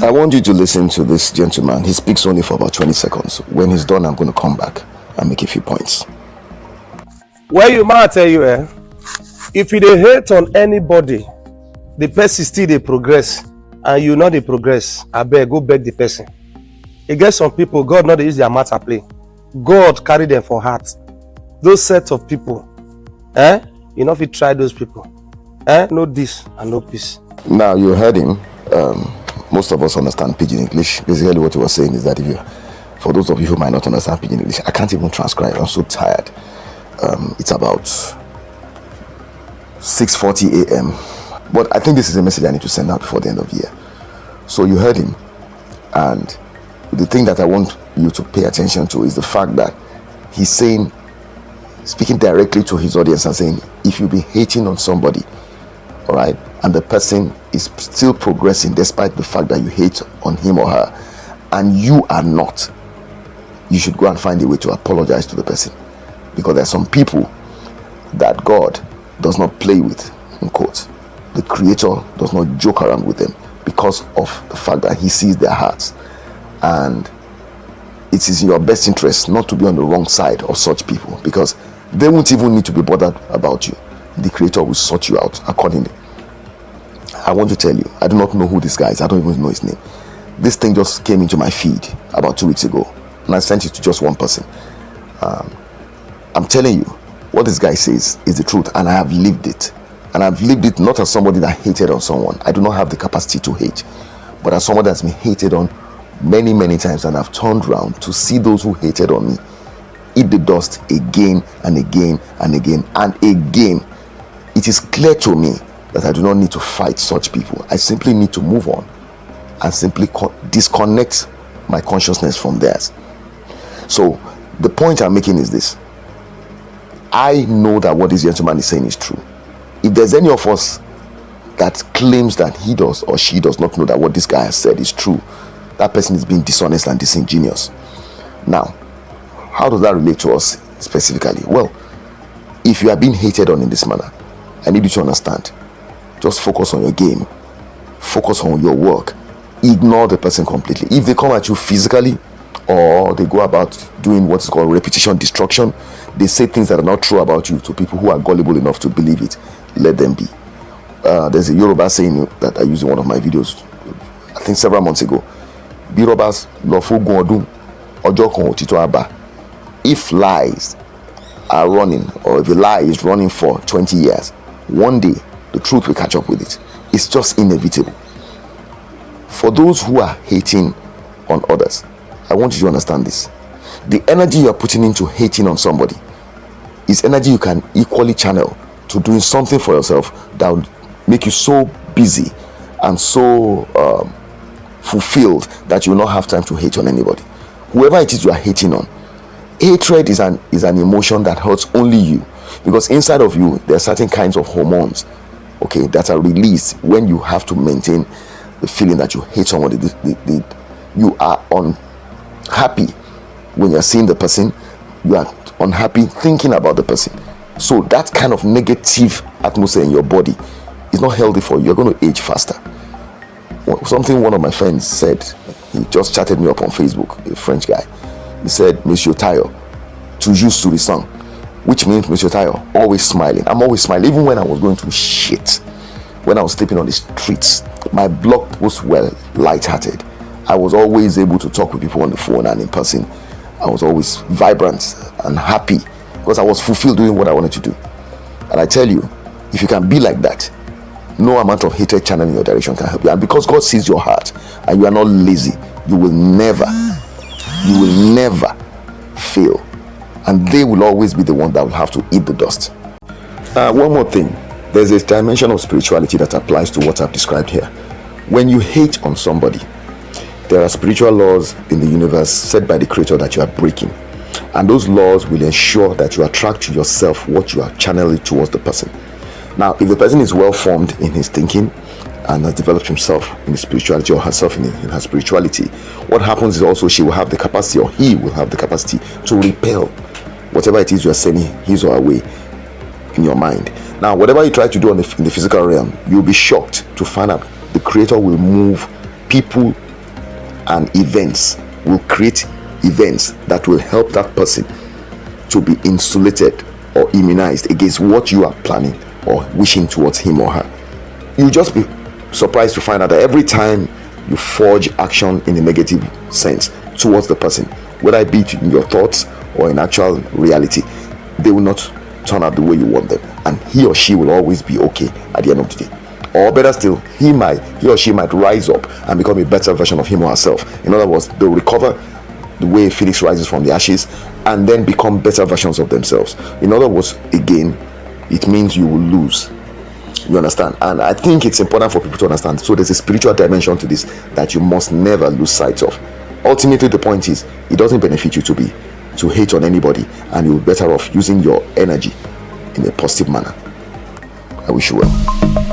I want you to listen to this gentleman. He speaks only for about 20 seconds. When he's done, I'm going to come back and make a few points. Well, you might tell you, if you dey hate on anybody, the person still dey progress, and you not dey progress, I beg, go beg the person. E get some people, God not dey use their matter play. God carry them for heart. Those set of people, you know if you try those people, no this and no peace. Now, you heard him. Most of us understand Pidgin English. Basically, what he was saying is that for those of you who might not understand Pidgin English, I can't even transcribe. I'm so tired. It's about 6:40 a.m. But I think this is a message I need to send out before the end of the year. So you heard him. And the thing that I want you to pay attention to is the fact that he's saying, speaking directly to his audience and saying, if you be hating on somebody, all right, and the person is still progressing despite the fact that you hate on him or her, and you are not, you should go and find a way to apologize to the person. Because there are some people that God does not play with, in quotes. The Creator does not joke around with them because of the fact that he sees their hearts. And it is in your best interest not to be on the wrong side of such people, because they won't even need to be bothered about you. The Creator will sort you out accordingly. I want to tell you, I do not know who this guy is. I don't even know his name. This thing just came into my feed about 2 weeks ago, and I sent it to just one person. I'm telling you, what this guy says is the truth, and I have lived it. And I've lived it not as somebody that hated on someone. I do not have the capacity to hate, but as someone that's been hated on many, many times, and I've turned around to see those who hated on me eat the dust again and again and again and again. It is clear to me that I do not need to fight such people. I simply need to move on and simply disconnect my consciousness from theirs. So the point I'm making is this. I know that what this gentleman is saying is true. If there's any of us that claims that he does or she does not know that what this guy has said is true, that person is being dishonest and disingenuous. Now, how does that relate to us specifically? Well, if you are being hated on in this manner, I need you to understand. Just focus on your game. Focus on your work. Ignore the person completely. If they come at you physically, or they go about doing what is called repetition destruction, they say things that are not true about you to people who are gullible enough to believe it, let them be. There's a Yoruba saying that I used in one of my videos, I think several months ago. Birobas lofu godun ojo kan otito aba. If lies are running, or if a lie is running for 20 years, one day the truth will catch up with it. It's just inevitable. For those who are hating on others, I want you to understand this. The energy you are putting into hating on somebody is energy you can equally channel to doing something for yourself that would make you so busy and so fulfilled that you will not have time to hate on anybody. Whoever it is you are hating on, hatred is an emotion that hurts only you, because inside of you there are certain kinds of hormones, okay, that are released when you have to maintain the feeling that you hate somebody. You are unhappy when you're seeing the person. You are unhappy thinking about the person. So that kind of negative atmosphere in your body is not healthy for you. You're going to age faster. Something one of my friends said, he just chatted me up on Facebook, a French guy. He said, Monsieur Tayo, toujours sourissant, which means, Monsieur Tayo, always smiling. I'm always smiling, even when I was going through shit. When I was sleeping on the streets, my blog posts were lighthearted. I was always able to talk with people on the phone and in person. I was always vibrant and happy because I was fulfilled doing what I wanted to do. And I tell you, if you can be like that, no amount of hatred channeling your direction can help you. And because God sees your heart and you are not lazy, you will never fail. And they will always be the one that will have to eat the dust. One more thing. There's a dimension of spirituality that applies to what I've described here. When you hate on somebody, there are spiritual laws in the universe set by the Creator that you are breaking. And those laws will ensure that you attract to yourself what you are channeling towards the person. Now, if the person is well formed in his thinking and has developed himself in his spirituality or herself in her spirituality, what happens is also she will have the capacity, or he will have the capacity to repel whatever it is you are sending his or her way in your mind. Now, whatever you try to do in the physical realm, you'll be shocked to find out the Creator will move people and events will create events that will help that person to be insulated or immunized against what you are planning or wishing towards him or her. You'll just be surprised to find out that every time you forge action in a negative sense towards the person, whether it be in your thoughts or in actual reality, they will not turn out the way you want them, and he or she will always be okay at the end of the day. Or better still, he or she might rise up and become a better version of him or herself. In other words, they'll recover the way a phoenix rises from the ashes and then become better versions of themselves. In other words, again, it means you will lose. You understand? And I think it's important for people to understand. So there's a spiritual dimension to this that you must never lose sight of. Ultimately, the point is, it doesn't benefit you to hate on anybody, and you're better off using your energy in a positive manner. I wish you well.